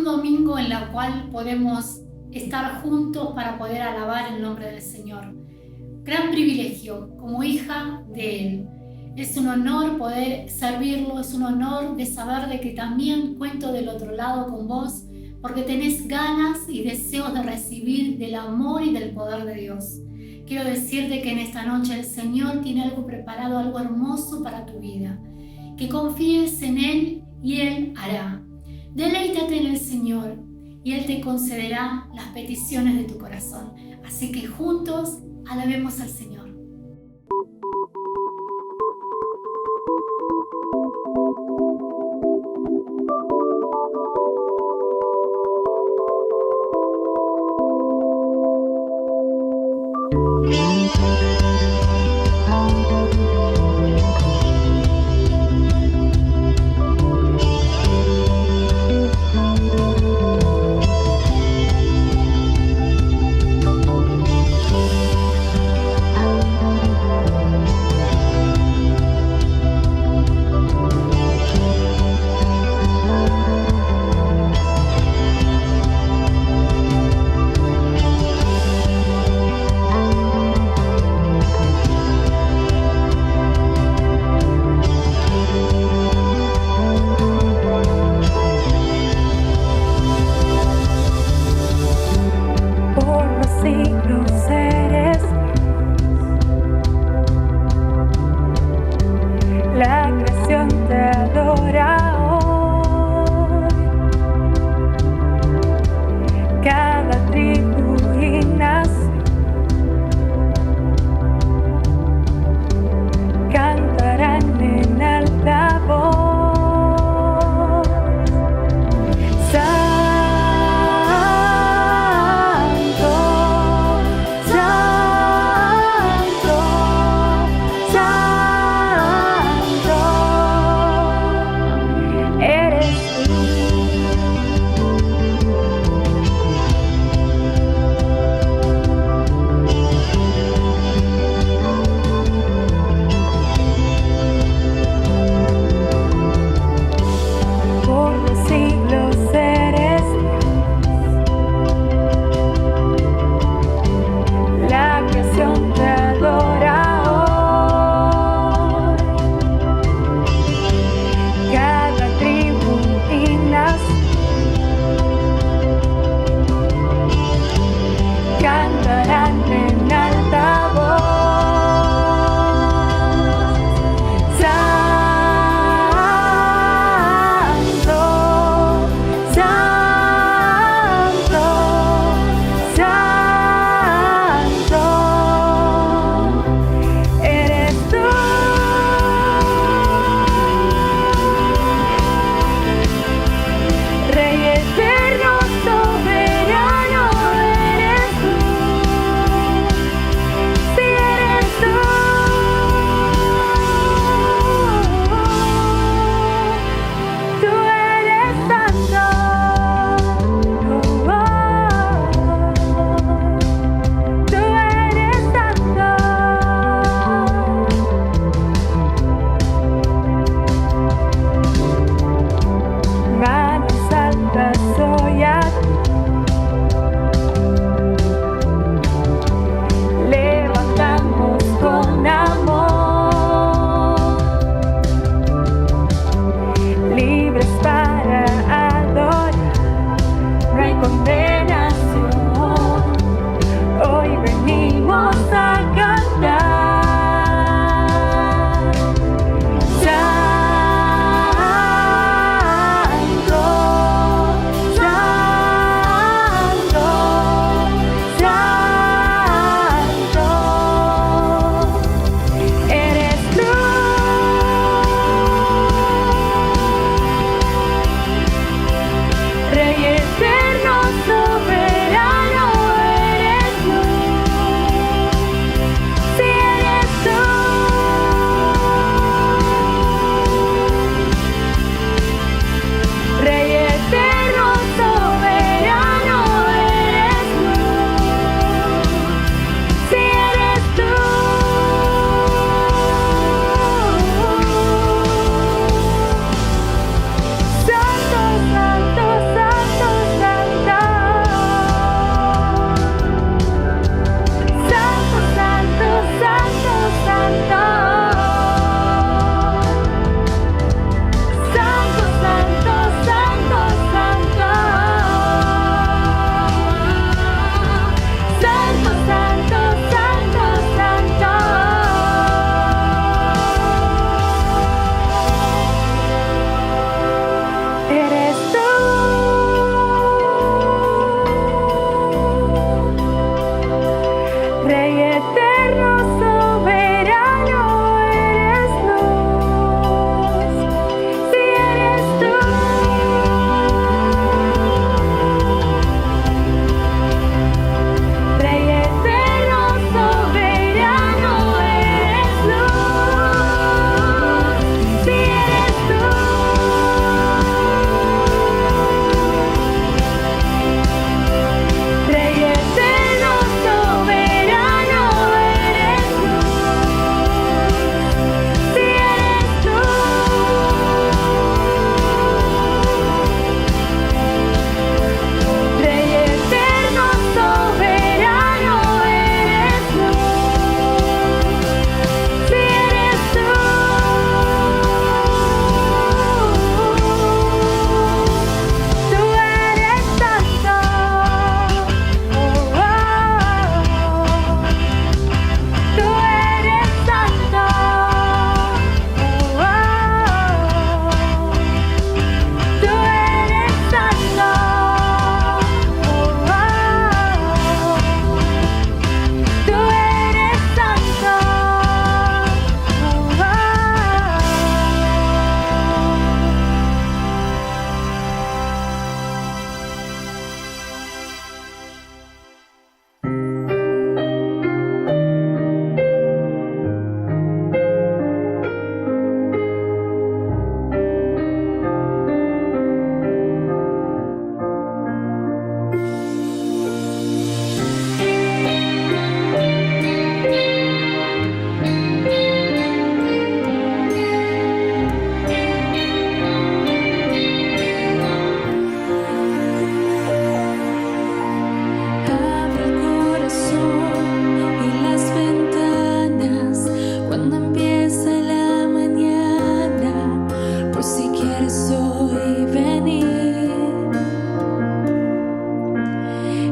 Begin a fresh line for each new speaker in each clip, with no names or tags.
un domingo en el cual podemos estar juntos para poder alabar el nombre del Señor. Gran privilegio como hija de Él. Es un honor poder servirlo, es un honor de saber de que también cuento del otro lado con vos, porque tenés ganas y deseos de recibir del amor y del poder de Dios. Quiero decirte que en esta noche el Señor tiene algo preparado, algo hermoso para tu vida. Que confíes en Él y Él hará. Deleítate en el Señor y Él te concederá las peticiones de tu corazón. Así que juntos alabemos al Señor.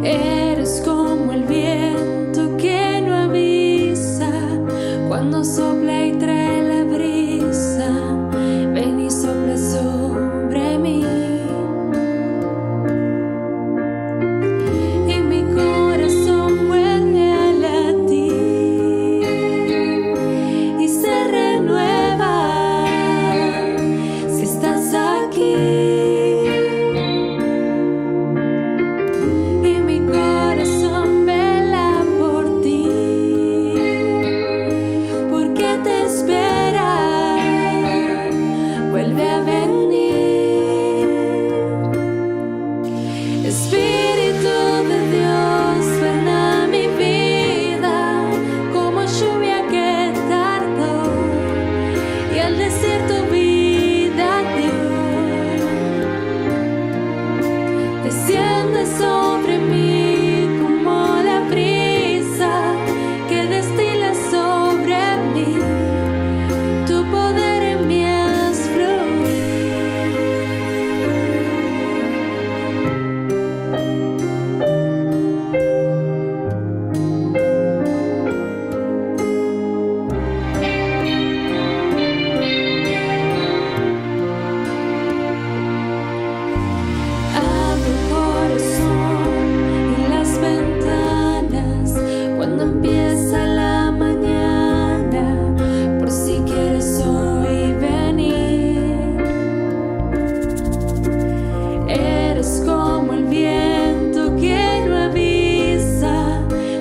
Eres como el viento que no avisa, cuando sopla y trae la brisa, ven y sopla sobre mí. Y mi corazón vuelve a latir y se renueva si estás aquí.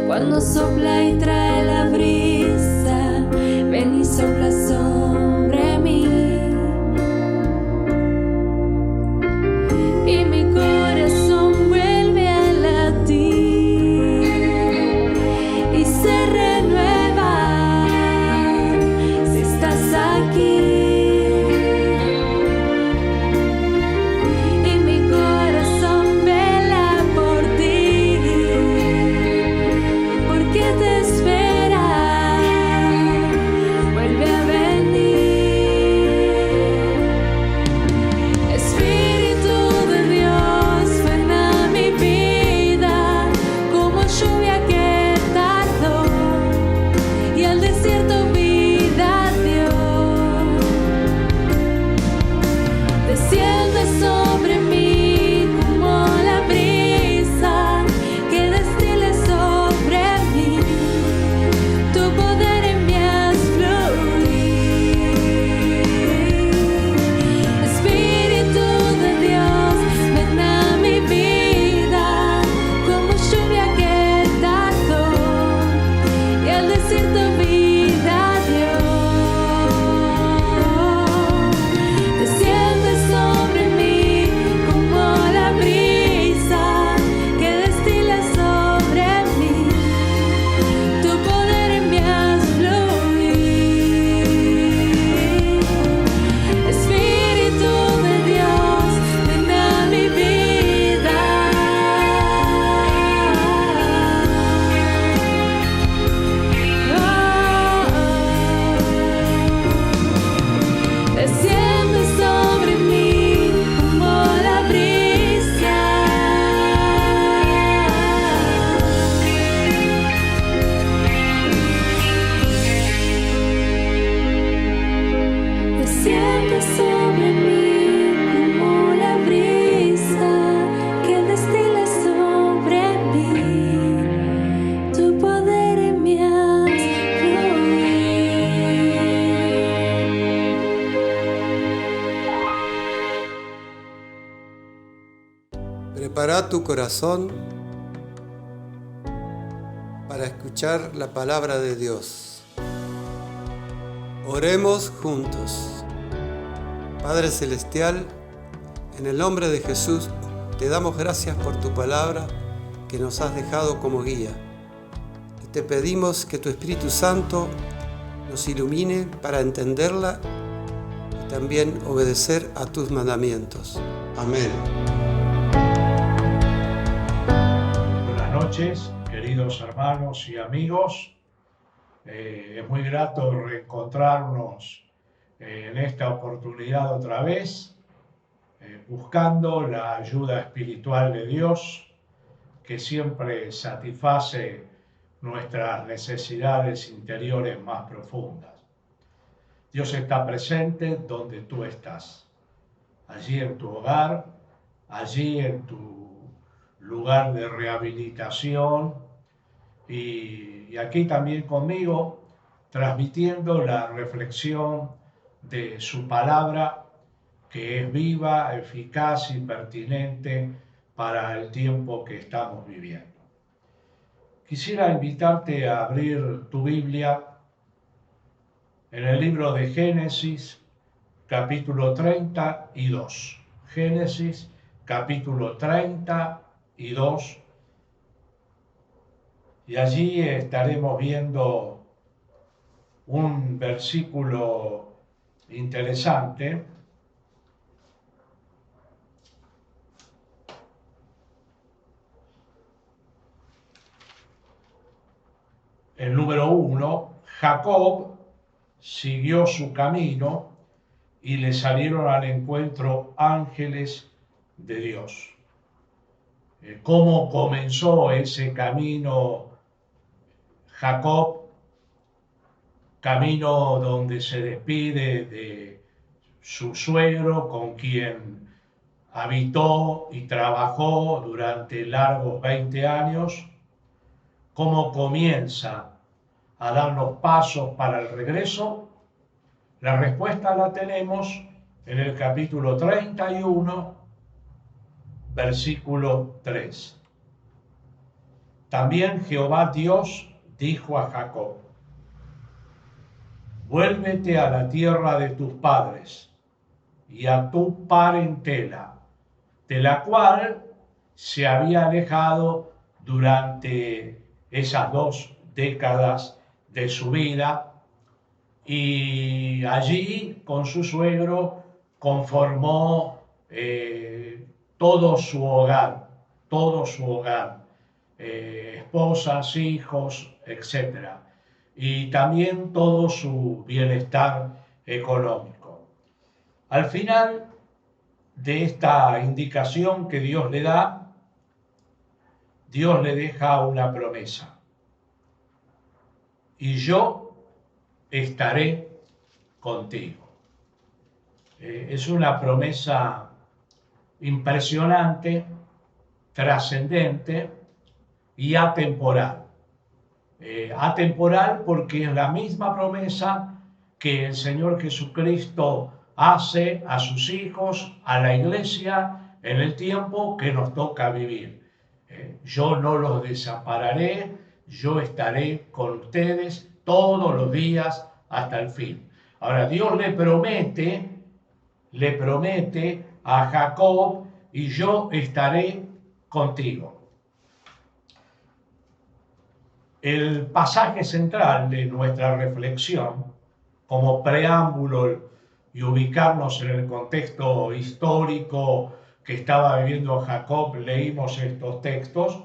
Cuando sopla y trae la brisa, ven y sopla sobre mí. Y mi corazón vuelve a latir y se renueva si estás aquí.
Prepara tu corazón para escuchar la palabra de Dios. Oremos juntos. Padre Celestial, en el nombre de Jesús, te damos gracias por tu palabra que nos has dejado como guía. Y te pedimos que tu Espíritu Santo nos ilumine para entenderla y también obedecer a tus mandamientos. Amén.
Buenas noches, queridos hermanos y amigos. Es muy grato reencontrarnos en esta oportunidad otra vez, buscando la ayuda espiritual de Dios que siempre satisface nuestras necesidades interiores más profundas. Dios está presente donde tú estás, allí en tu hogar, allí en tu lugar de rehabilitación y aquí también conmigo, transmitiendo la reflexión de su palabra, que es viva, eficaz y pertinente para el tiempo que estamos viviendo. Quisiera invitarte a abrir tu Biblia en el libro de Génesis, capítulo 32. Génesis, capítulo 32. Y allí estaremos viendo un versículo interesante. El número 1, Jacob siguió su camino y le salieron al encuentro ángeles de Dios. ¿Cómo comenzó ese camino Jacob? Camino donde se despide de su suegro, con quien habitó y trabajó durante largos 20 años. ¿Cómo comienza a dar los pasos para el regreso? La respuesta la tenemos en el capítulo 31, versículo 3. También Jehová Dios dijo a Jacob: vuélvete a la tierra de tus padres y a tu parentela, de la cual se había alejado durante esas 2 décadas de su vida, y allí con su suegro conformó todo su hogar, esposas, hijos, etc. Y también todo su bienestar económico. Al final de esta indicación que Dios le da, Dios le deja una promesa: y yo estaré contigo. Es una promesa impresionante, trascendente y atemporal. Atemporal porque es la misma promesa que el Señor Jesucristo hace a sus hijos, a la iglesia, en el tiempo que nos toca vivir. Yo no los desampararé, yo estaré con ustedes todos los días hasta el fin. Ahora, Dios le promete a Jacob: y yo estaré contigo. El pasaje central de nuestra reflexión, como preámbulo y ubicarnos en el contexto histórico que estaba viviendo Jacob, leímos estos textos,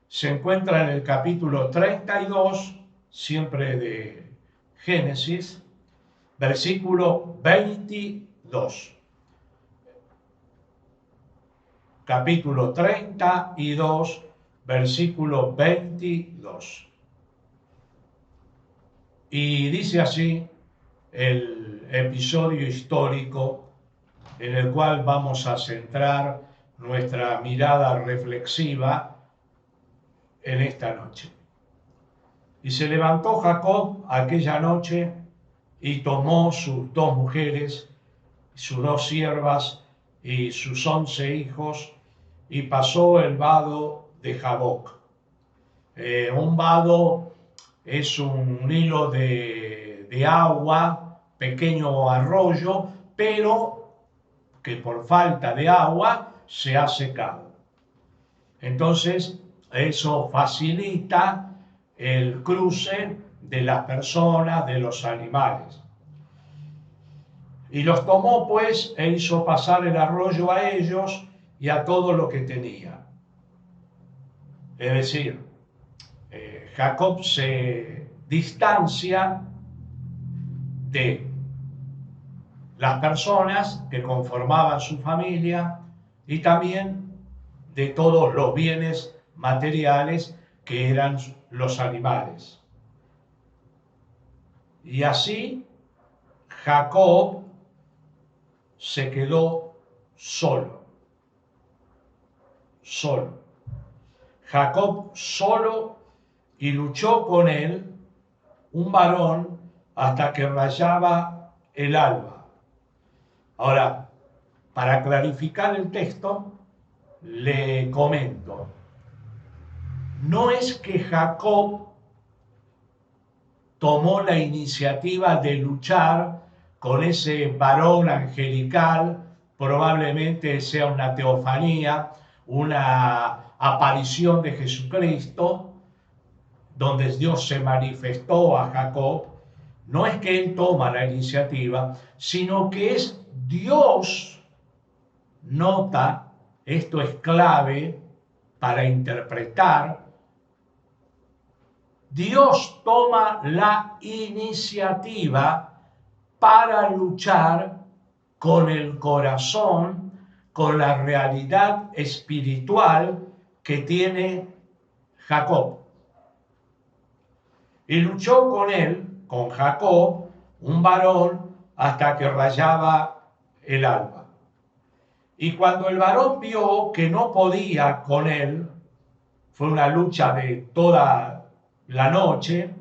se encuentra en el capítulo 32, siempre de Génesis, versículo 22. Capítulo 32, versículo 22. Y dice así el episodio histórico en el cual vamos a centrar nuestra mirada reflexiva en esta noche. Y se levantó Jacob aquella noche y tomó sus 2 mujeres, sus 2 siervas y sus 11 hijos, y pasó el vado de Jaboc. Un vado es un hilo de agua, pequeño arroyo, pero que por falta de agua se ha secado. Entonces, eso facilita el cruce de las personas, de los animales. Y los tomó pues e hizo pasar el arroyo a ellos y a todo lo que tenía. Es decir, Jacob se distancia de las personas que conformaban su familia y también de todos los bienes materiales que eran los animales. Y así Jacob se quedó solo. Jacob solo, y luchó con él un varón hasta que rayaba el alba. Ahora, para clarificar el texto, le comento. No es que Jacob tomó la iniciativa de luchar con ese varón angelical, probablemente sea una teofanía, una aparición de Jesucristo, donde Dios se manifestó a Jacob. No es que él toma la iniciativa, sino que es Dios. Nota, esto es clave para interpretar. Dios toma la iniciativa para luchar con el corazón, con la realidad espiritual que tiene Jacob. Y luchó con él, con Jacob, un varón, hasta que rayaba el alba. Y cuando el varón vio que no podía con él, fue una lucha de toda la noche,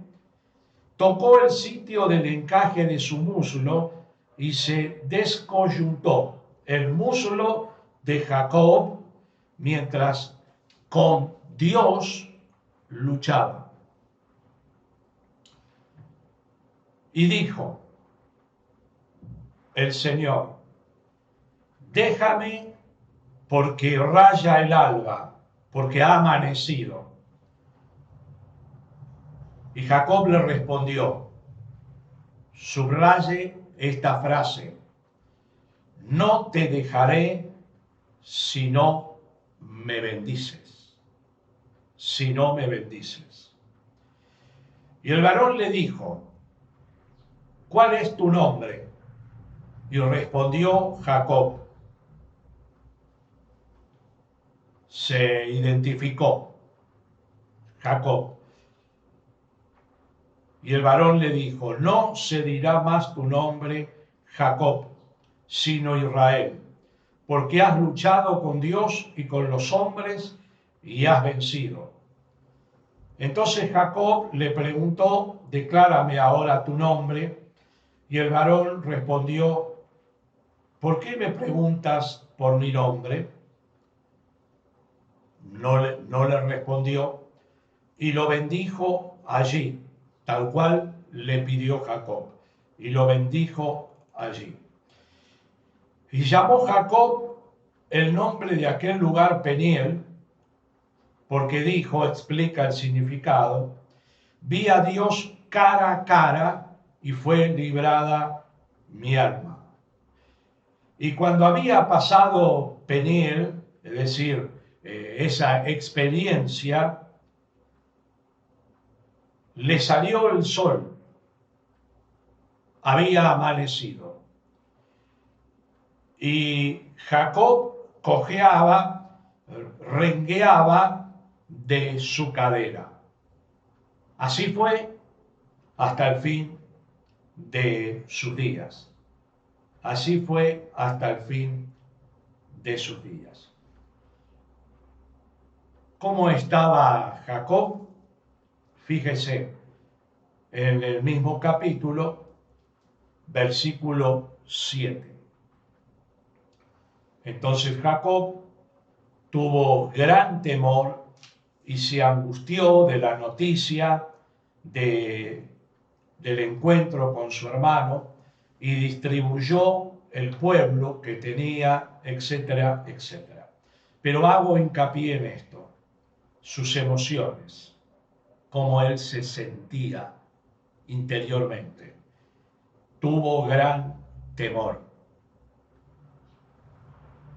tocó el sitio del encaje de su muslo y se descoyuntó el muslo de Jacob mientras con Dios luchaba. Y dijo el Señor: déjame, porque raya el alba, porque ha amanecido. Y Jacob le respondió, subraye esta frase: no te dejaré si no me bendices. Si no me bendices. Y el varón le dijo, ¿cuál es tu nombre? Y respondió Jacob. Se identificó, Jacob. Y el varón le dijo, no se dirá más tu nombre Jacob, sino Israel, porque has luchado con Dios y con los hombres y has vencido. Entonces Jacob le preguntó, declárame ahora tu nombre. Y el varón respondió, ¿por qué me preguntas por mi nombre? No le respondió, y lo bendijo allí, tal cual le pidió Jacob, y lo bendijo allí. Y llamó Jacob el nombre de aquel lugar Peniel, porque dijo, explica el significado, vi a Dios cara a cara y fue librada mi alma. Y cuando había pasado Peniel, es decir, esa experiencia, le salió el sol, había amanecido. Y Jacob cojeaba, rengueaba de su cadera. Así fue hasta el fin de sus días. Así fue hasta el fin de sus días. ¿Cómo estaba Jacob? Fíjese, en el mismo capítulo, versículo 7. Entonces Jacob tuvo gran temor y se angustió de la noticia del encuentro con su hermano y distribuyó el pueblo que tenía, etcétera, etcétera. Pero hago hincapié en esto, sus emociones, cómo él se sentía interiormente. Tuvo gran temor.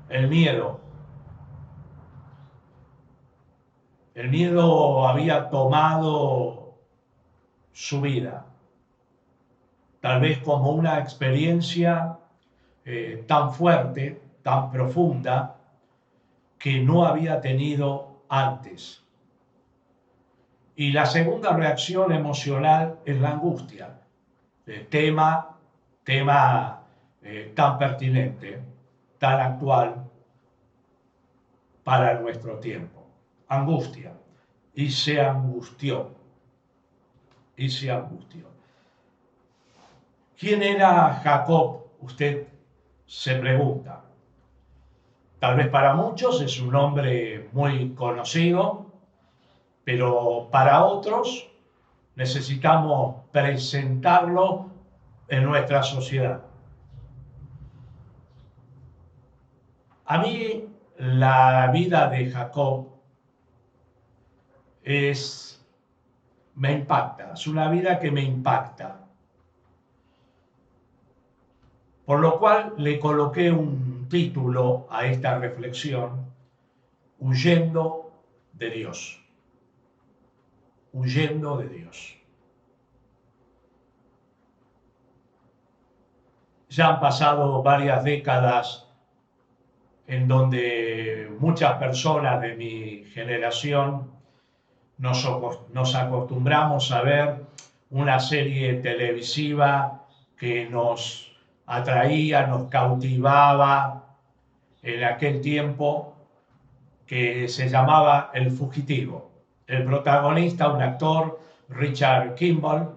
El miedo había tomado su vida, tal vez como una experiencia tan fuerte, tan profunda, que no había tenido antes. Y la segunda reacción emocional es la angustia. Tema tan pertinente, tan actual para nuestro tiempo. Angustia. Y se angustió. ¿Quién era Jacob? Usted se pregunta. Tal vez para muchos es un nombre muy conocido, pero para otros necesitamos presentarlo en nuestra sociedad. A mí la vida de Jacob me impacta, es una vida que me impacta. Por lo cual le coloqué un título a esta reflexión: Huyendo de Dios. Huyendo de Dios. Ya han pasado varias décadas en donde muchas personas de mi generación nos acostumbramos a ver una serie televisiva que nos atraía, nos cautivaba en aquel tiempo, que se llamaba El Fugitivo. El protagonista, un actor, Richard Kimball,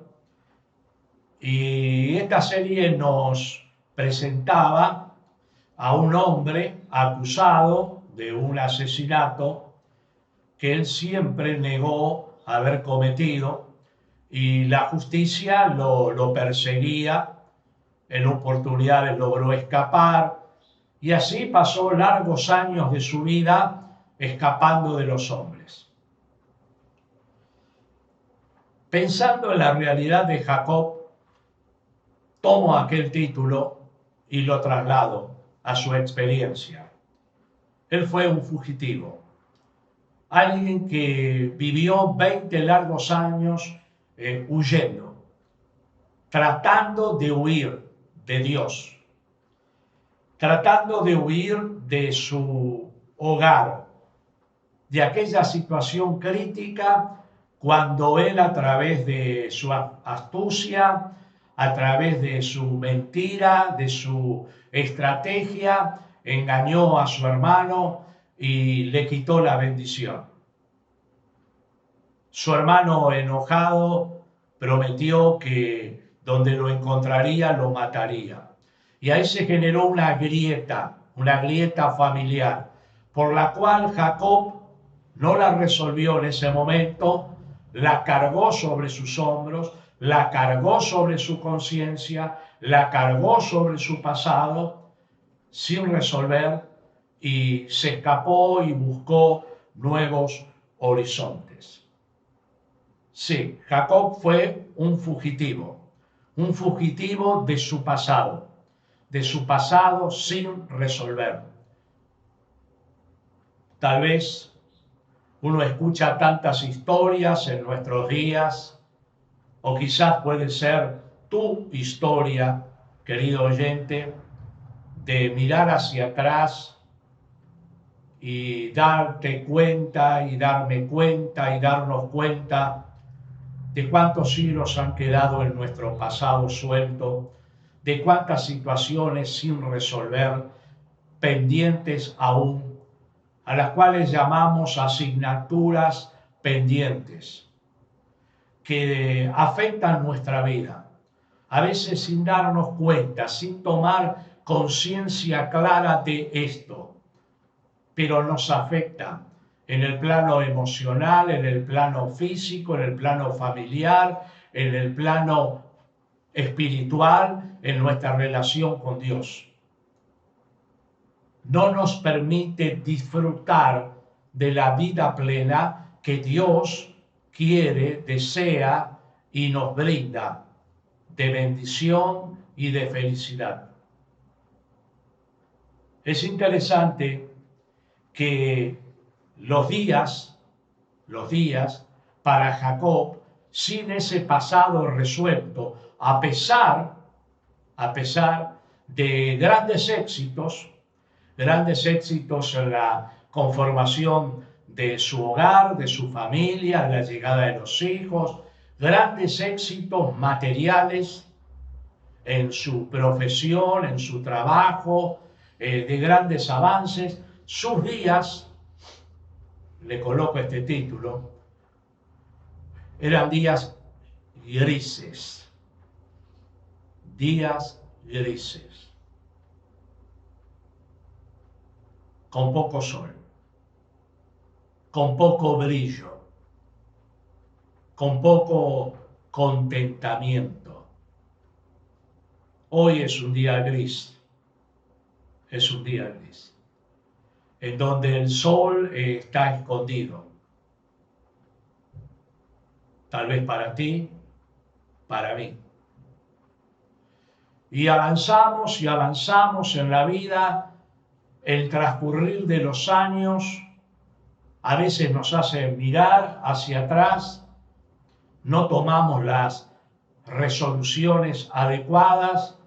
y esta serie nos presentaba a un hombre acusado de un asesinato que él siempre negó haber cometido, y la justicia lo perseguía. En oportunidades logró escapar, y así pasó largos años de su vida escapando de los hombres. Pensando en la realidad de Jacob, tomo aquel título y lo traslado a su experiencia. Él fue un fugitivo, alguien que vivió 20 largos años huyendo, tratando de huir de Dios, tratando de huir de su hogar, de aquella situación crítica cuando él, a través de su astucia, a través de su mentira, de su estrategia, engañó a su hermano y le quitó la bendición. Su hermano, enojado, prometió que donde lo encontraría lo mataría. Y ahí se generó una grieta familiar, por la cual Jacob no la resolvió en ese momento, la cargó sobre sus hombros, la cargó sobre su conciencia, la cargó sobre su pasado, sin resolver, y se escapó y buscó nuevos horizontes. Sí, Jacob fue un fugitivo de su pasado sin resolver. Tal vez uno escucha tantas historias en nuestros días, o quizás puede ser tu historia, querido oyente, de mirar hacia atrás y darte cuenta y darme cuenta y darnos cuenta de cuántos hilos han quedado en nuestro pasado suelto, de cuántas situaciones sin resolver, pendientes aún, a las cuales llamamos asignaturas pendientes, que afectan nuestra vida, a veces sin darnos cuenta, sin tomar conciencia clara de esto, pero nos afecta en el plano emocional, en el plano físico, en el plano familiar, en el plano espiritual, en nuestra relación con Dios. No nos permite disfrutar de la vida plena que Dios quiere, desea y nos brinda, de bendición y de felicidad. Es interesante que los días para Jacob, sin ese pasado resuelto, a pesar de grandes éxitos en la conformación de su hogar, de su familia, de la llegada de los hijos, grandes éxitos materiales en su profesión, en su trabajo, de grandes avances. Sus días, le coloco este título, eran días grises, con poco sol, con poco brillo, con poco contentamiento. Hoy es un día gris, en donde el sol está escondido. Tal vez para ti, para mí. Y avanzamos en la vida. El transcurrir de los años a veces nos hace mirar hacia atrás, no tomamos las resoluciones adecuadas,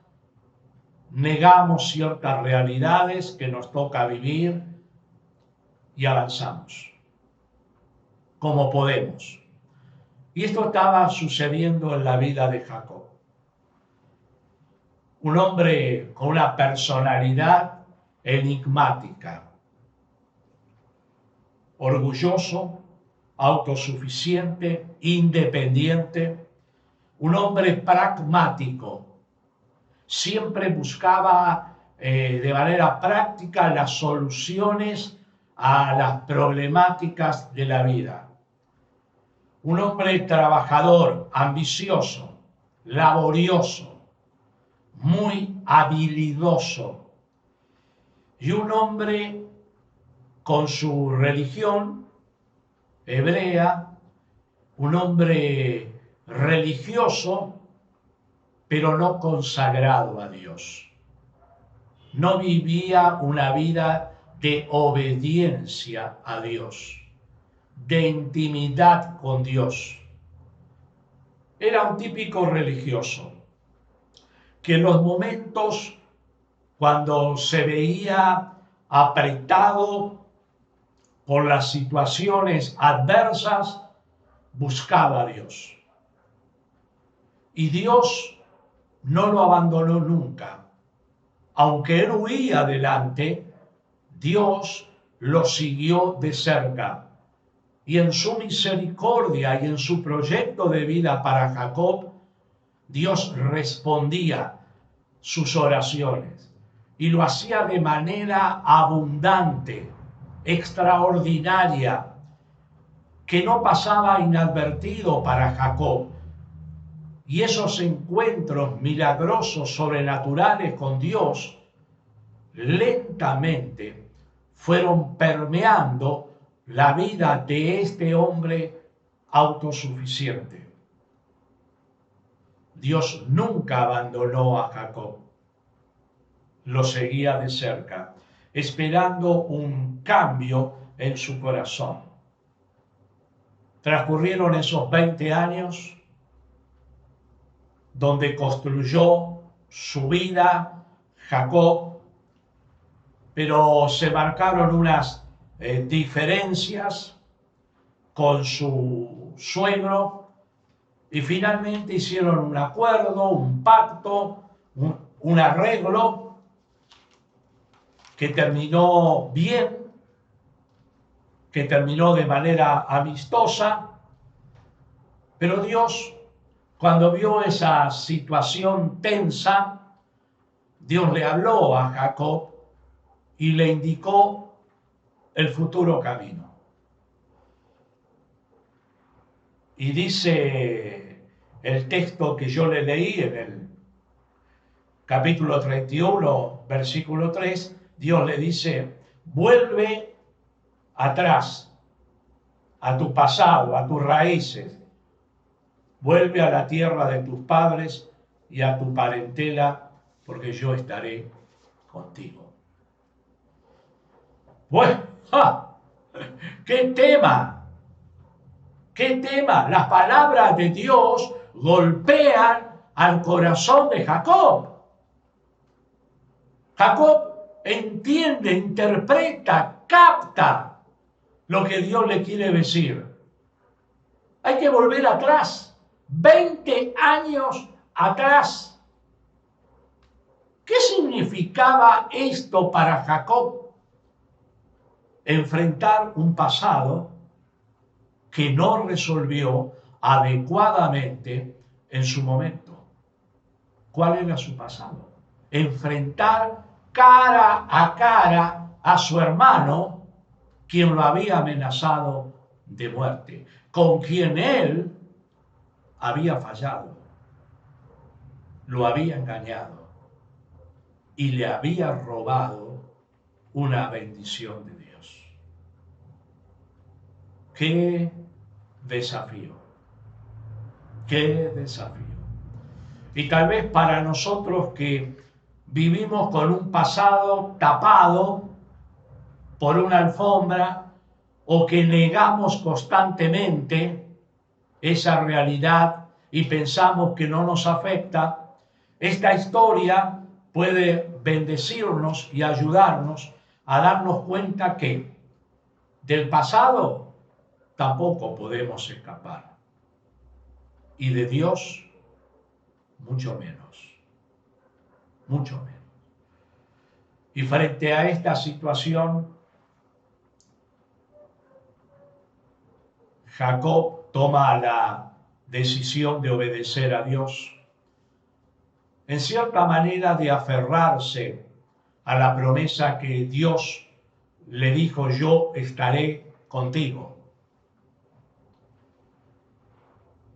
negamos ciertas realidades que nos toca vivir y avanzamos como podemos. Y esto estaba sucediendo en la vida de Jacob. Un hombre con una personalidad enigmática, orgulloso, autosuficiente, independiente, un hombre pragmático. Siempre buscaba de manera práctica las soluciones a las problemáticas de la vida. Un hombre trabajador, ambicioso, laborioso, muy habilidoso. Y un hombre con su religión hebrea, un hombre religioso, pero no consagrado a Dios. No vivía una vida de obediencia a Dios, de intimidad con Dios. Era un típico religioso que en los momentos cuando se veía apretado por las situaciones adversas, buscaba a Dios. Y Dios no lo abandonó nunca. Aunque él huía adelante, Dios lo siguió de cerca. Y en su misericordia y en su proyecto de vida para Jacob, Dios respondía sus oraciones y lo hacía de manera abundante, extraordinaria, que no pasaba inadvertido para Jacob. Y esos encuentros milagrosos, sobrenaturales con Dios, lentamente fueron permeando la vida de este hombre autosuficiente. Dios nunca abandonó a Jacob. Lo seguía de cerca, esperando un cambio en su corazón. Transcurrieron esos 20 años donde construyó su vida Jacob, pero se marcaron unas diferencias con su suegro y finalmente hicieron un acuerdo, un pacto, un arreglo que terminó bien, que terminó de manera amistosa, pero Dios, cuando vio esa situación tensa, Dios le habló a Jacob y le indicó el futuro camino. Y dice el texto que yo le leí en el capítulo 31, versículo 3, Dios le dice: vuelve atrás, a tu pasado, a tus raíces. Vuelve a la tierra de tus padres y a tu parentela, porque yo estaré contigo. Bueno, ¡qué tema! ¡Qué tema! Las palabras de Dios golpean al corazón de Jacob. Jacob entiende, interpreta, capta lo que Dios le quiere decir. Hay que volver atrás, 20 años atrás. ¿Qué significaba esto para Jacob? Enfrentar un pasado que no resolvió adecuadamente en su momento. ¿Cuál era su pasado? Enfrentar cara a su hermano, quien lo había amenazado de muerte, con quien él había fallado, lo había engañado y le había robado una bendición de Dios. ¡Qué desafío! ¡Qué desafío! Y tal vez para nosotros que vivimos con un pasado tapado por una alfombra o que negamos constantemente esa realidad y pensamos que no nos afecta, esta historia puede bendecirnos y ayudarnos a darnos cuenta que del pasado tampoco podemos escapar y de Dios mucho menos, mucho menos. Y frente a esta situación, Jacob toma la decisión de obedecer a Dios, en cierta manera de aferrarse a la promesa que Dios le dijo: yo estaré contigo.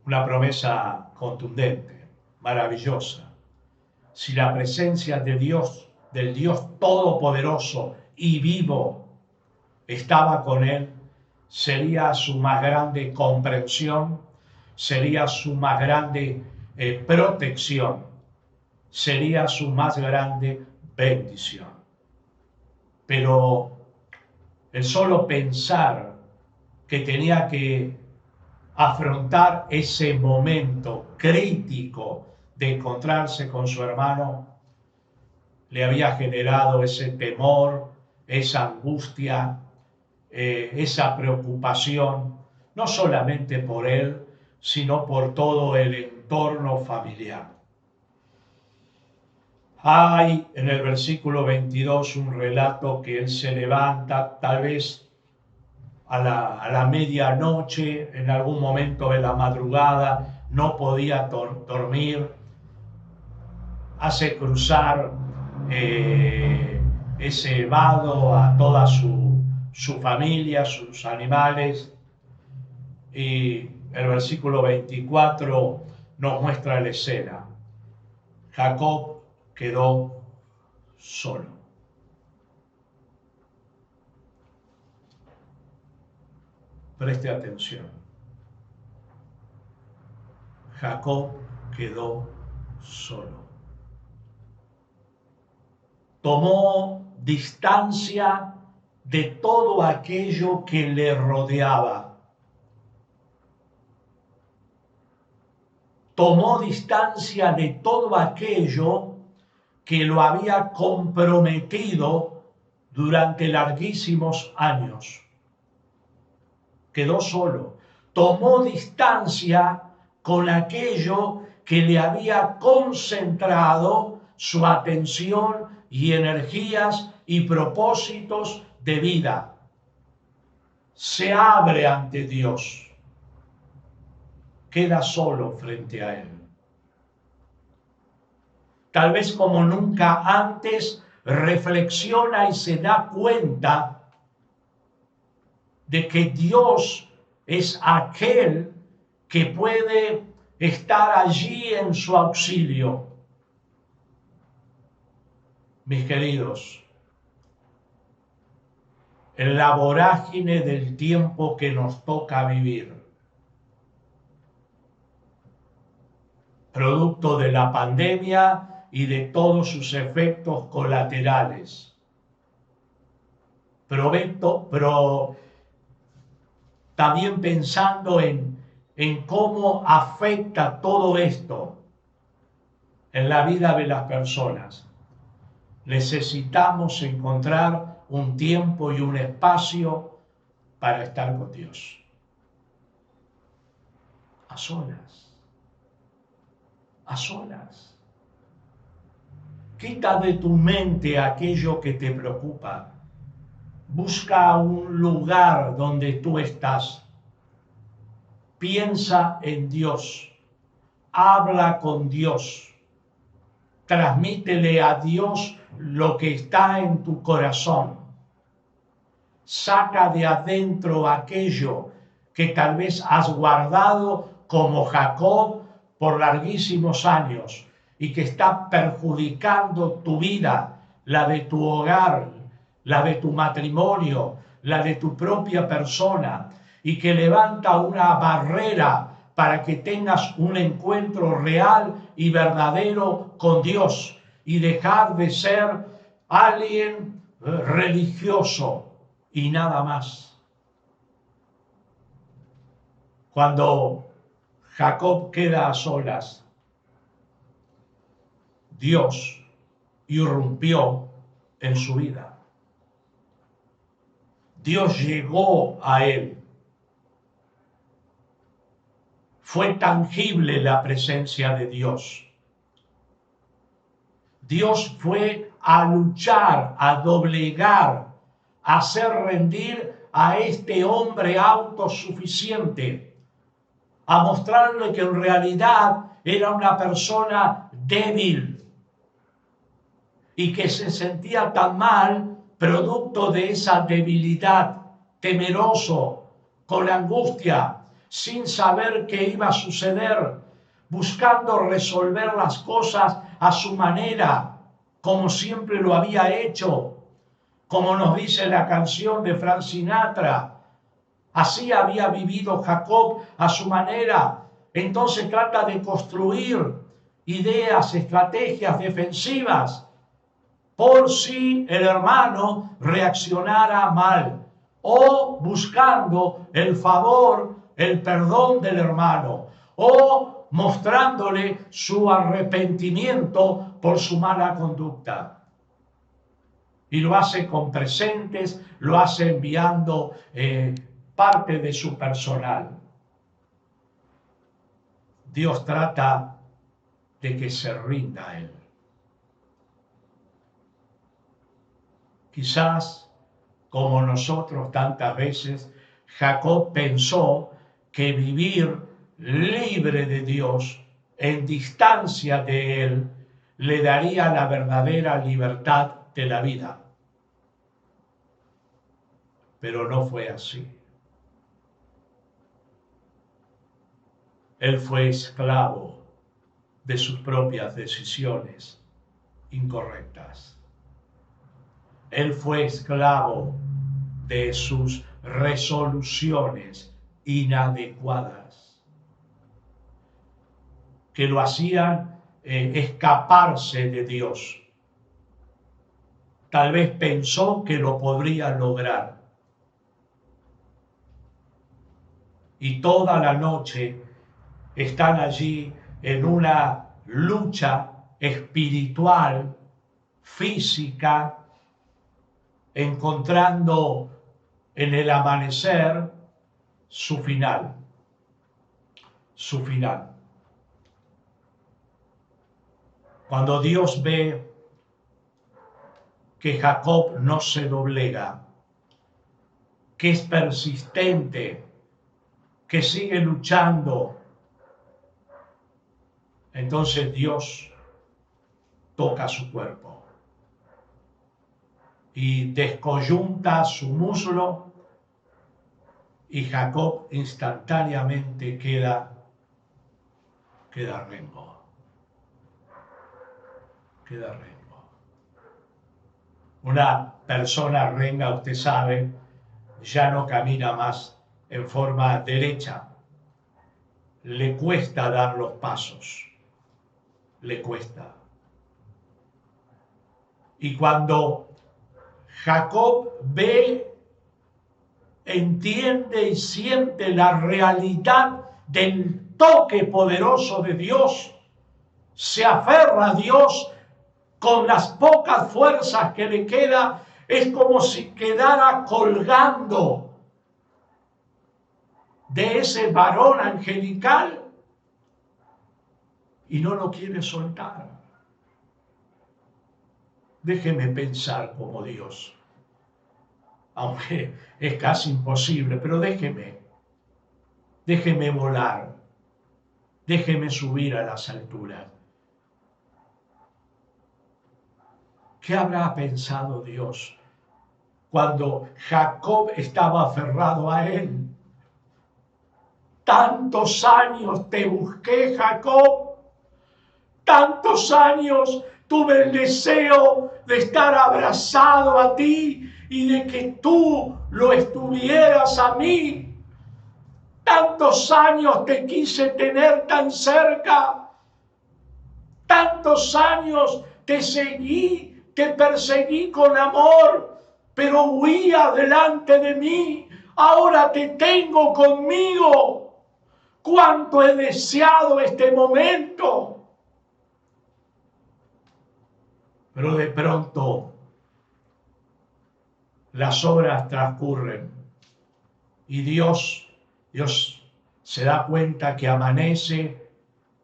Una promesa contundente, maravillosa. Si la presencia de Dios, del Dios todopoderoso y vivo, estaba con él, sería su más grande comprensión, sería su más grande protección, sería su más grande bendición. Pero el solo pensar que tenía que afrontar ese momento crítico de encontrarse con su hermano le había generado ese temor, esa angustia, esa preocupación, no solamente por él, sino por todo el entorno familiar. Hay en el versículo 22 un relato que él se levanta tal vez a la medianoche, en algún momento de la madrugada, no podía dormir, hace cruzar ese vado a toda su familia, sus animales, y el versículo 24 nos muestra la escena. Jacob quedó solo. Preste atención. Jacob quedó solo. Tomó distancia de todo aquello que le rodeaba. Tomó distancia de todo aquello que lo había comprometido durante larguísimos años. Quedó solo. Tomó distancia con aquello que le había concentrado su atención y energías y propósitos de vida. Se abre ante Dios. Queda solo frente a Él. Tal vez como nunca antes reflexiona y se da cuenta de que Dios es aquel que puede estar allí en su auxilio. Mis queridos, en la vorágine del tiempo que nos toca vivir, producto de la pandemia y de todos sus efectos colaterales, pero también pensando en cómo afecta todo esto en la vida de las personas. Necesitamos encontrar un tiempo y un espacio para estar con Dios. A solas. A solas. Quita de tu mente aquello que te preocupa. Busca un lugar donde tú estás. Piensa en Dios. Habla con Dios. Transmítele a Dios lo que está en tu corazón. Saca de adentro aquello que tal vez has guardado como Jacob por larguísimos años y que está perjudicando tu vida, la de tu hogar, la de tu matrimonio, la de tu propia persona, y que levanta una barrera para que tengas un encuentro real y verdadero con Dios y dejar de ser alguien religioso y nada más. Cuando Jacob queda a solas, Dios irrumpió en su vida. Dios llegó a él. Fue tangible la presencia de Dios. Dios fue a luchar, a doblegar, a hacer rendir a este hombre autosuficiente, a mostrarle que en realidad era una persona débil y que se sentía tan mal producto de esa debilidad, temeroso, con angustia, sin saber qué iba a suceder, buscando resolver las cosas a su manera, como siempre lo había hecho, como nos dice la canción de Frank Sinatra. Así había vivido Jacob a su manera. Entonces trata de construir ideas, estrategias defensivas por si el hermano reaccionara mal, o buscando el favor, el perdón del hermano, o mostrándole su arrepentimiento por su mala conducta. Y lo hace con presentes, lo hace enviando parte de su personal. Dios trata de que se rinda a él. Quizás, como nosotros tantas veces, Jacob pensó que vivir libre de Dios, en distancia de él, le daría la verdadera libertad de la vida. Pero no fue así. Él fue esclavo de sus propias decisiones incorrectas. Él fue esclavo de sus resoluciones inadecuadas, que lo hacían escaparse de Dios. Tal vez pensó que lo podría lograr. Y toda la noche están allí en una lucha espiritual, física, encontrando en el amanecer su final. Su final. Cuando Dios ve que Jacob no se doblega, que es persistente, que sigue luchando, entonces Dios toca su cuerpo y descoyunta su muslo, y Jacob instantáneamente queda rengo. Queda rengo. Una persona renga, usted sabe, ya no camina más en forma derecha. Le cuesta dar los pasos. Le cuesta. Y cuando Jacob ve, entiende y siente la realidad del toque poderoso de Dios, se aferra a Dios con las pocas fuerzas que le queda, es como si quedara colgando de ese varón angelical y no lo quiere soltar. Déjeme pensar como Dios, aunque es casi imposible, pero déjeme volar, déjeme subir a las alturas. ¿Qué habrá pensado Dios cuando Jacob estaba aferrado a él? Tantos años te busqué, Jacob. Tantos años tuve el deseo de estar abrazado a ti y de que tú lo estuvieras a mí. Tantos años te quise tener tan cerca. Tantos años te seguí, te perseguí con amor, pero huía delante de mí. Ahora te tengo conmigo. Cuánto he deseado este momento. Pero de pronto las horas transcurren y Dios se da cuenta que amanece,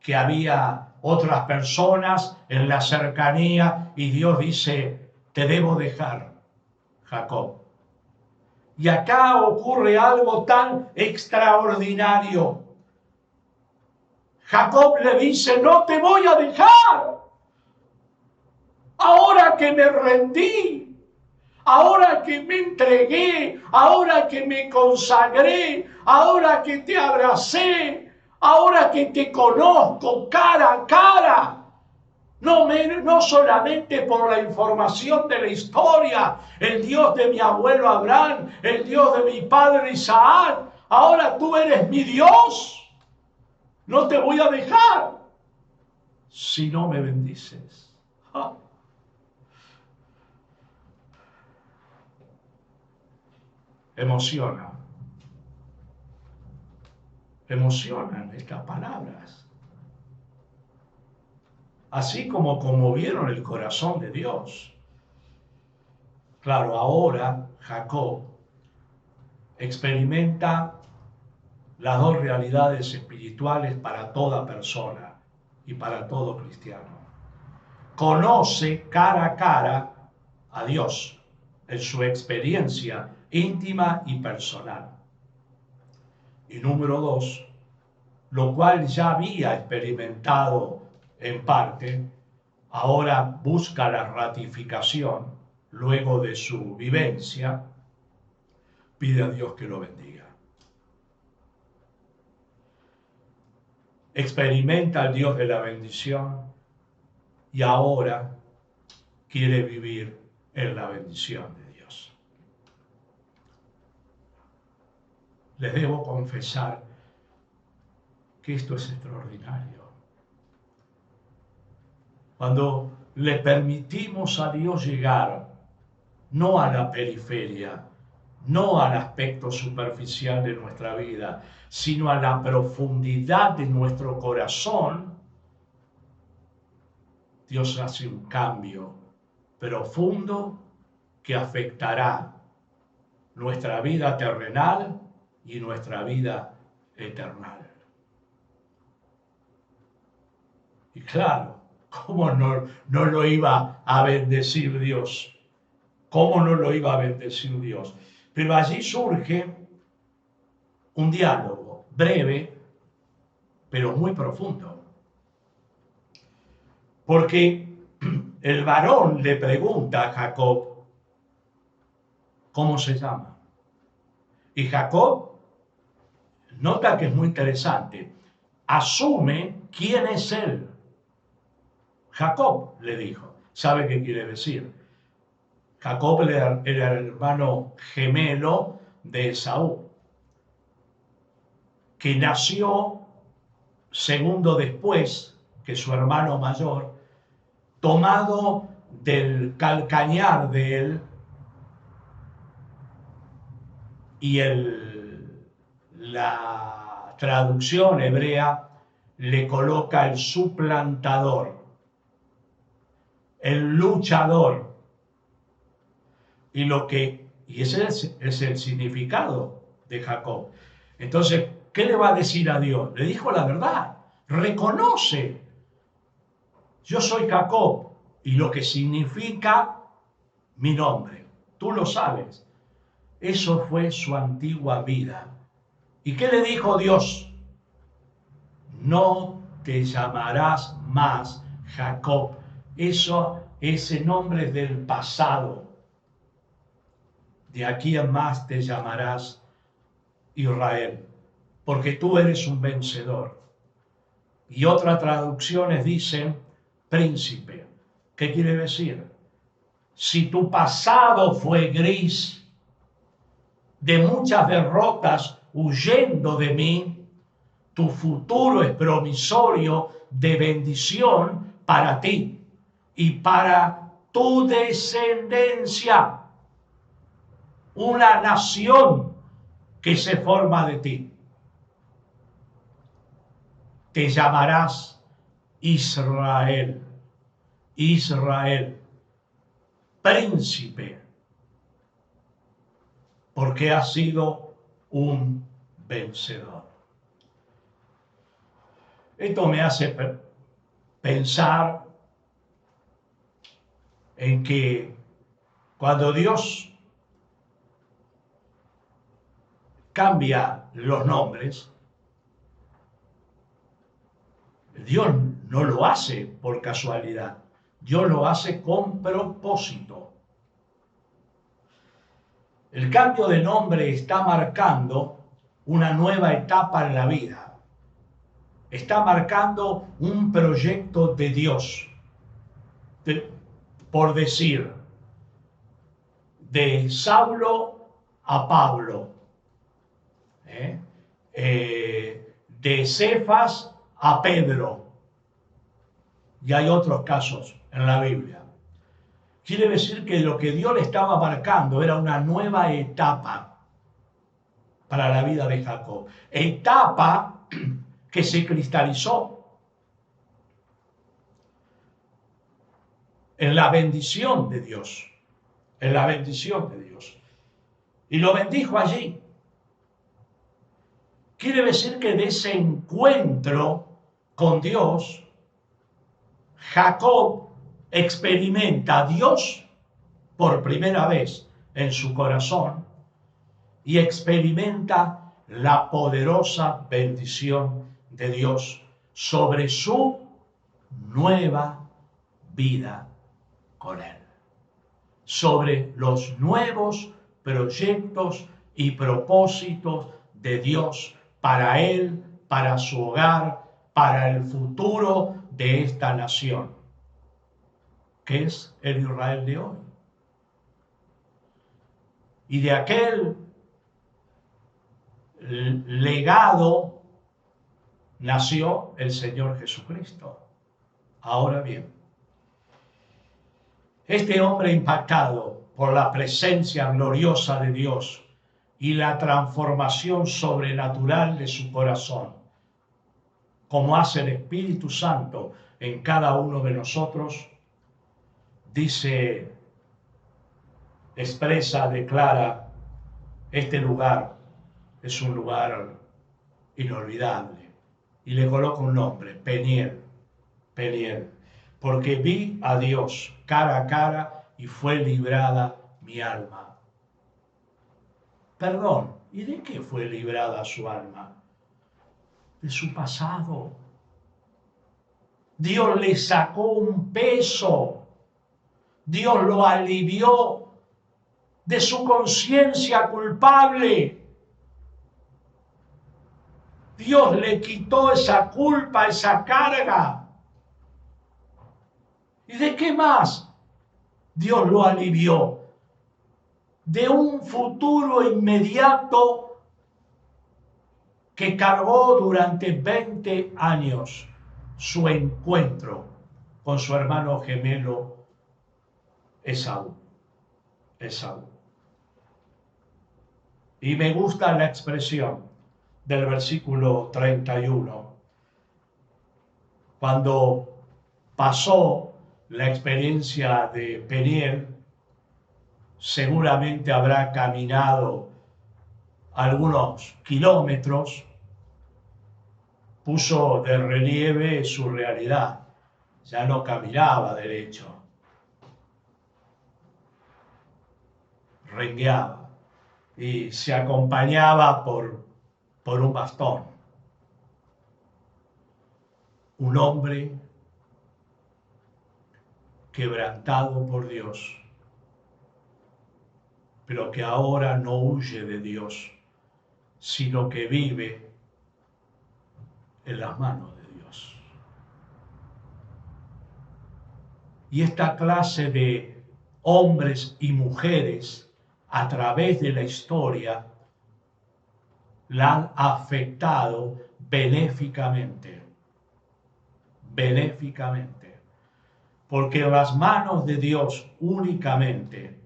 que había otras personas en la cercanía y Dios dice, te debo dejar, Jacob. Y acá ocurre algo tan extraordinario. Jacob le dice, no te voy a dejar. Ahora que me rendí, ahora que me entregué, ahora que me consagré, ahora que te abracé, ahora que te conozco cara a cara, no solamente por la información de la historia, el Dios de mi abuelo Abraham, el Dios de mi padre Isaac, ahora tú eres mi Dios, no te voy a dejar si no me bendices. ¡Ah! Emocionan estas palabras. Así como conmovieron el corazón de Dios. Claro, ahora Jacob experimenta las dos realidades espirituales para toda persona y para todo cristiano. Conoce cara a cara a Dios en su experiencia íntima y personal. Y número 2, lo cual ya había experimentado en parte, ahora busca la ratificación luego de su vivencia, pide a Dios que lo bendiga. Experimenta al Dios de la bendición y ahora quiere vivir en la bendición de Dios. Les debo confesar que esto es extraordinario. Cuando le permitimos a Dios llegar, no a la periferia, no al aspecto superficial de nuestra vida, sino a la profundidad de nuestro corazón, Dios hace un cambio profundo que afectará nuestra vida terrenal y nuestra vida eterna. Y claro, ¿cómo no lo iba a bendecir Dios? ¿Cómo no lo iba a bendecir Dios? Pero allí surge un diálogo breve, pero muy profundo. Porque el varón le pregunta a Jacob, ¿cómo se llama? Y Jacob, nota que es muy interesante, asume quién es él. Jacob le dijo, ¿sabe qué quiere decir? Jacob era el hermano gemelo de Esaú, que nació segundo después que su hermano mayor, tomado del calcañar de él, y la traducción hebrea le coloca el suplantador, el luchador. Y ese es el significado de Jacob. Entonces, ¿qué le va a decir a Dios? Le dijo la verdad. Reconoce. Yo soy Jacob y lo que significa mi nombre. Tú lo sabes. Eso fue su antigua vida. ¿Y qué le dijo Dios? No te llamarás más Jacob. Ese nombre es del pasado. De aquí en más te llamarás Israel, porque tú eres un vencedor. Y otras traducciones dicen príncipe. ¿Qué quiere decir? Si tu pasado fue gris, de muchas derrotas huyendo de mí, tu futuro es promisorio de bendición para ti y para tu descendencia, una nación que se forma de ti. Te llamarás Israel, Israel, príncipe, porque has sido un vencedor. Esto me hace pensar en que cuando Dios cambia los nombres, Dios no lo hace por casualidad, Dios lo hace con propósito. El cambio de nombre está marcando una nueva etapa en la vida. Está marcando un proyecto de Dios. Por decir, de Saulo a Pablo, de Cefas a Pedro, y hay otros casos en la Biblia. Quiere decir que lo que Dios le estaba marcando era una nueva etapa para la vida de Jacob, etapa que se cristalizó en la bendición de Dios, en la bendición de Dios. Y lo bendijo allí. Quiere decir que de ese encuentro con Dios, Jacob experimenta a Dios por primera vez en su corazón y experimenta la poderosa bendición de Dios sobre su nueva vida con Él, sobre los nuevos proyectos y propósitos de Dios para Él, para su hogar, para el futuro de esta nación, que es el Israel de hoy. Y de aquel legado nació el Señor Jesucristo. Ahora bien, este hombre impactado por la presencia gloriosa de Dios y la transformación sobrenatural de su corazón, como hace el Espíritu Santo en cada uno de nosotros, dice, expresa, declara, este lugar es un lugar inolvidable. Y le coloca un nombre, Peniel, Peniel, porque vi a Dios cara a cara y fue librada mi alma. Perdón, ¿y de qué fue librada su alma? De su pasado. Dios le sacó un peso. Dios lo alivió de su conciencia culpable. Dios le quitó esa culpa, esa carga. ¿Y de qué más? Dios lo alivió de un futuro inmediato que cargó durante 20 años su encuentro con su hermano gemelo Esaú. Y me gusta la expresión del versículo 31, cuando pasó la experiencia de Peniel, seguramente habrá caminado algunos kilómetros, puso de relieve su realidad. Ya no caminaba derecho, rengueaba y se acompañaba por un bastón. Un hombre quebrantado por Dios, pero que ahora no huye de Dios, sino que vive en las manos de Dios. Y esta clase de hombres y mujeres a través de la historia la han afectado benéficamente, porque en las manos de Dios únicamente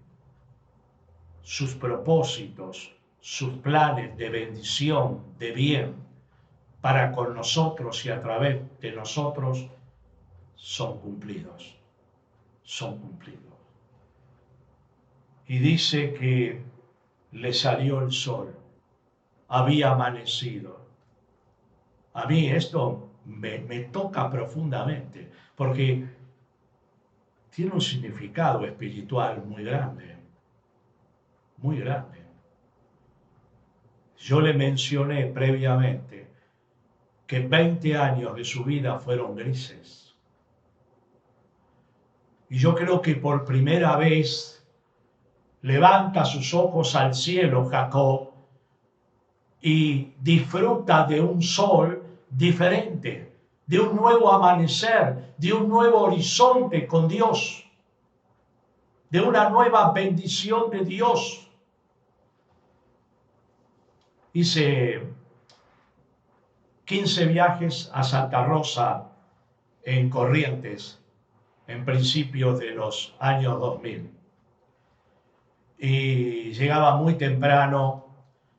sus propósitos, sus planes de bendición, de bien para con nosotros y a través de nosotros son cumplidos. Y dice que le salió el sol, había amanecido. A mí esto me toca profundamente, porque tiene un significado espiritual muy grande. Yo le mencioné previamente que 20 años de su vida fueron grises. Y yo creo que por primera vez levanta sus ojos al cielo Jacob y disfruta de un sol diferente, de un nuevo amanecer, de un nuevo horizonte con Dios, de una nueva bendición de Dios. Hice 15 viajes a Santa Rosa en Corrientes en principios de los años 2000. Y llegaba muy temprano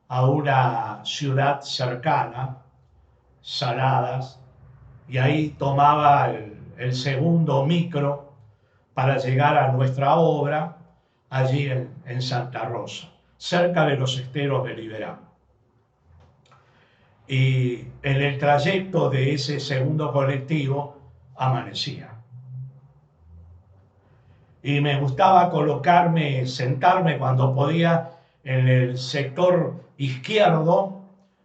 a una ciudad cercana, Saladas, y ahí tomaba el segundo micro para llegar a nuestra obra allí en Santa Rosa, cerca de los esteros de Liberá. Y en el trayecto de ese segundo colectivo amanecía. Y me gustaba sentarme cuando podía en el sector izquierdo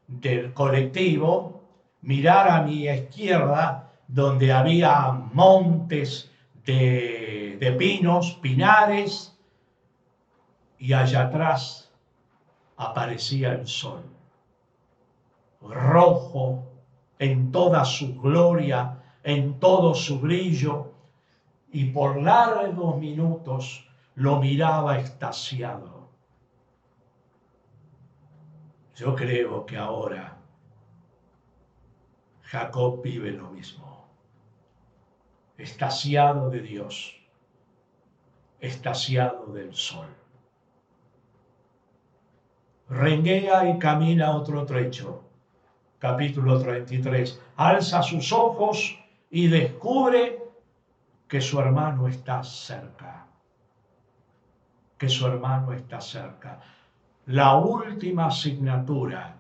del colectivo, mirar a mi izquierda donde había montes de pinos, pinares, y allá atrás aparecía el sol, rojo en toda su gloria, en todo su brillo, y por largos minutos lo miraba extasiado. Yo creo que ahora Jacob vive lo mismo, extasiado de Dios, extasiado del sol. Renguea y camina otro trecho. Capítulo 33. Alza sus ojos y descubre que su hermano está cerca. La última asignatura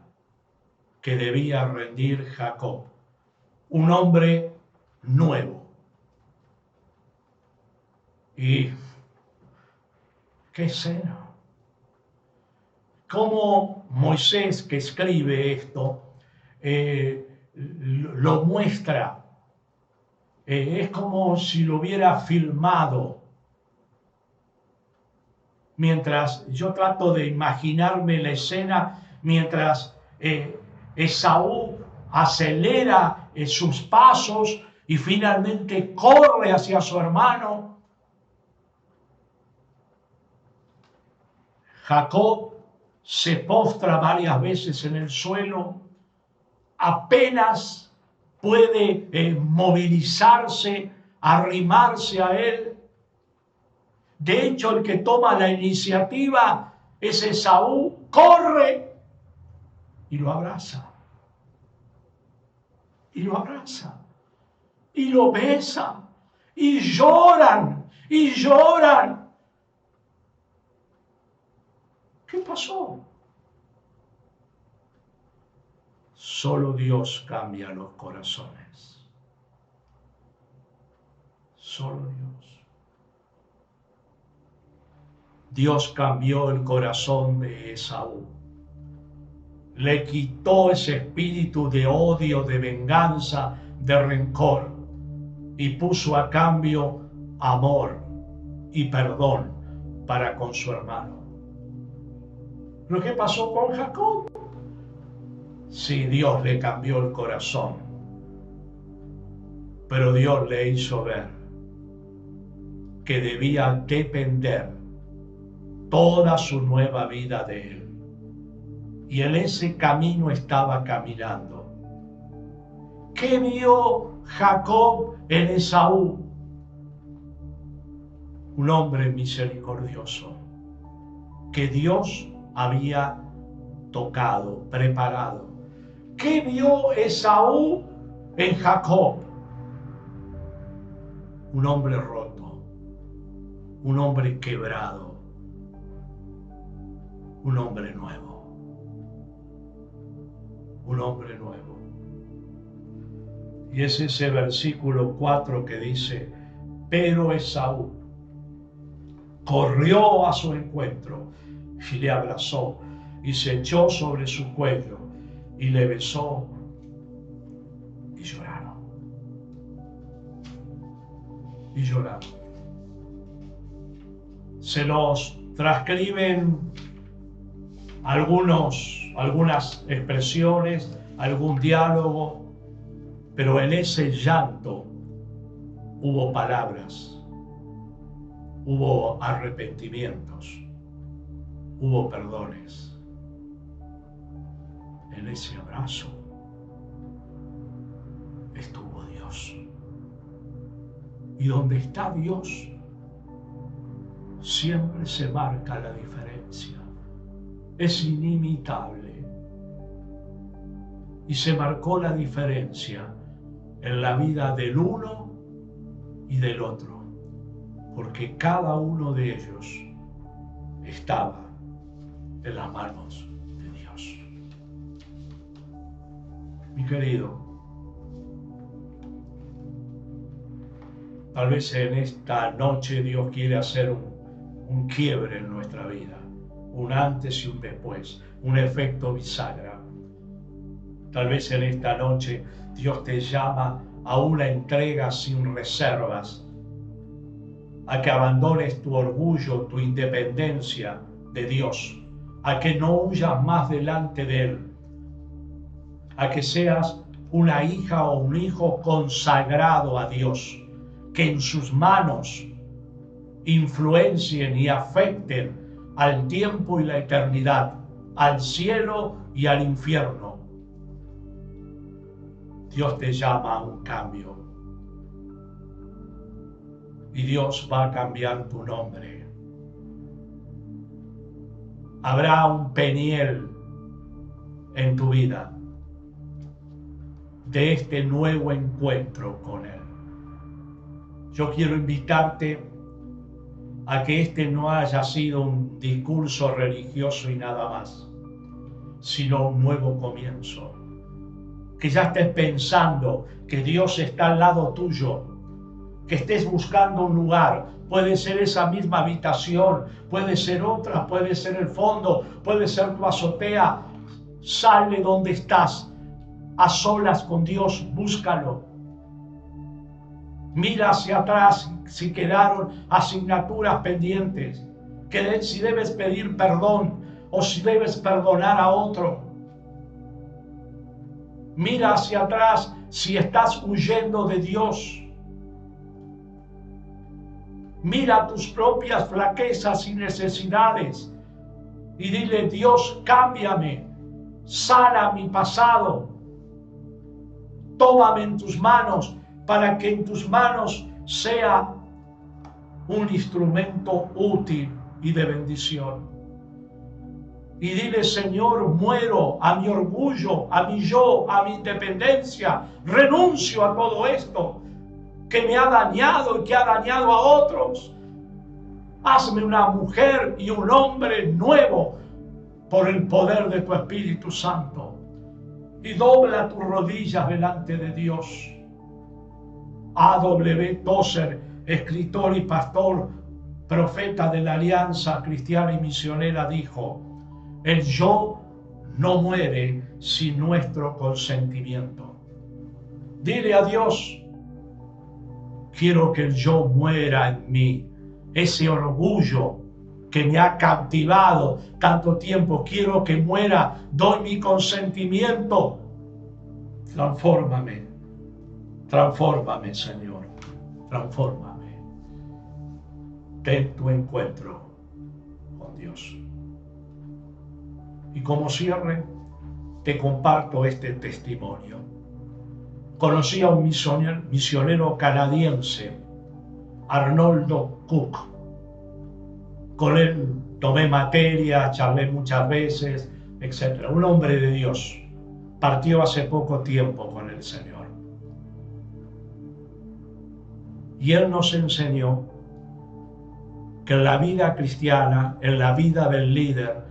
que debía rendir Jacob. Un hombre nuevo. Y qué escena. Cómo Moisés, que escribe esto, lo muestra. Es como si lo hubiera filmado. Mientras yo trato de imaginarme la escena, mientras Esaú acelera sus pasos y finalmente corre hacia su hermano, Jacob se postra varias veces en el suelo, apenas puede movilizarse, arrimarse a él. De hecho, el que toma la iniciativa es Esaú, corre y lo abraza. Y lo abraza. Y lo besa. Y lloran. Y lloran. ¿Qué pasó? Solo Dios cambia los corazones. Solo Dios. Dios cambió el corazón de Esaú. Le quitó ese espíritu de odio, de venganza, de rencor y puso a cambio amor y perdón para con su hermano. ¿Lo que pasó con Jacob? Sí, Dios le cambió el corazón, pero Dios le hizo ver que debía depender toda su nueva vida de él. Y en ese camino estaba caminando. ¿Qué vio Jacob en Esaú? Un hombre misericordioso que Dios había tocado, preparado. ¿Qué vio Esaú en Jacob? Un hombre roto, un hombre quebrado, un hombre nuevo. Un hombre nuevo. Y es ese versículo 4 que dice: pero Esaú corrió a su encuentro y le abrazó y se echó sobre su cuello y le besó y lloraron. Y lloraron. Se nos transcriben algunas expresiones, algún diálogo, pero en ese llanto hubo palabras, hubo arrepentimientos, hubo perdones. En ese abrazo estuvo Dios. Y donde está Dios, siempre se marca la diferencia. Es inimitable. Y se marcó la diferencia en la vida del uno y del otro, porque cada uno de ellos estaba en las manos de Dios. Mi querido, tal vez en esta noche Dios quiere hacer un quiebre en nuestra vida, un antes y un después, un efecto bisagra. Tal vez en esta noche Dios te llama a una entrega sin reservas, a que abandones tu orgullo, tu independencia de Dios, a que no huyas más delante de Él, a que seas una hija o un hijo consagrado a Dios, que en sus manos influencien y afecten al tiempo y la eternidad, al cielo y al infierno. Dios te llama a un cambio. Y Dios va a cambiar tu nombre. Habrá un Peniel en tu vida de este nuevo encuentro con Él. Yo quiero invitarte a que este no haya sido un discurso religioso y nada más, sino un nuevo comienzo. Que ya estés pensando que Dios está al lado tuyo, que estés buscando un lugar. Puede ser esa misma habitación, puede ser otra, puede ser el fondo, puede ser tu azotea. Sale donde estás, a solas con Dios, búscalo. Mira hacia atrás si quedaron asignaturas pendientes, si debes pedir perdón o si debes perdonar a otro. Mira hacia atrás si estás huyendo de Dios. Mira tus propias flaquezas y necesidades y dile: Dios, cámbiame, sana mi pasado, tómame en tus manos para que en tus manos sea un instrumento útil y de bendición. Y dile: Señor, muero a mi orgullo, a mi yo, a mi independencia, renuncio a todo esto que me ha dañado y que ha dañado a otros. Hazme una mujer y un hombre nuevo por el poder de tu Espíritu Santo. y dobla tus rodillas delante de Dios. A.W. Tozer, escritor y pastor, profeta de la Alianza Cristiana y Misionera, dijo: el yo no muere sin nuestro consentimiento. Dile a Dios: quiero que el yo muera en mí. Ese orgullo que me ha cautivado tanto tiempo, quiero que muera. Doy mi consentimiento. Transfórmame, transfórmame, Señor, transfórmame. Ten tu encuentro con Dios. Y como cierre, te comparto este testimonio. Conocí a un misionero canadiense, Arnoldo Cook. Con él tomé materia, charlé muchas veces, etc. Un hombre de Dios. Partió hace poco tiempo con el Señor. Y él nos enseñó que en la vida cristiana, en la vida del líder,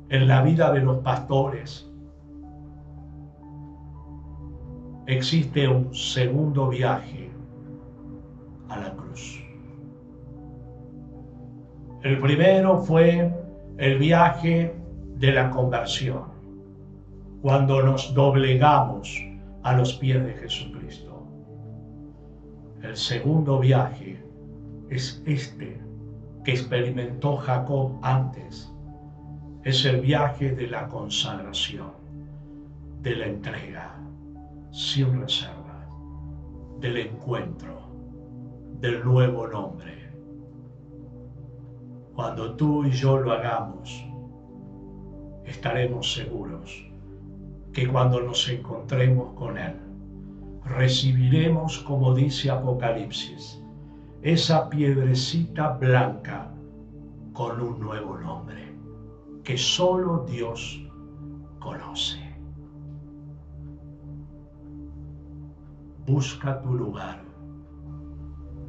en la vida de los pastores, existe un segundo viaje a la cruz. El primero fue el viaje de la conversión, cuando nos doblegamos a los pies de Jesucristo. El segundo viaje es este que experimentó Jacob antes. Es el viaje de la consagración, de la entrega, sin reservas, del encuentro, del nuevo nombre. Cuando tú y yo lo hagamos, estaremos seguros que cuando nos encontremos con Él, recibiremos, como dice Apocalipsis, esa piedrecita blanca con un nuevo nombre que solo Dios conoce. Busca tu lugar.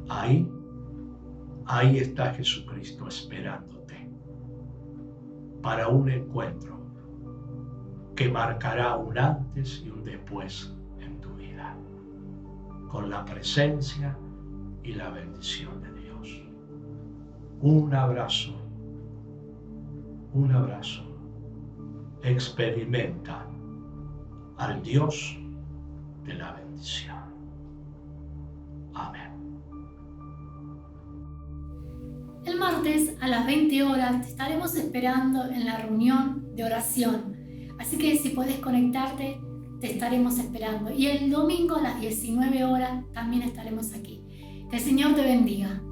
Ahí está Jesucristo esperándote para un encuentro que marcará un antes y un después en tu vida, con la presencia y la bendición de Dios. Un abrazo. Experimenta al Dios de la bendición. Amén.
El martes a las 20 horas te estaremos esperando en la reunión de oración. Así que si puedes conectarte, te estaremos esperando. Y el domingo a las 19 horas también estaremos aquí. Que el Señor te bendiga.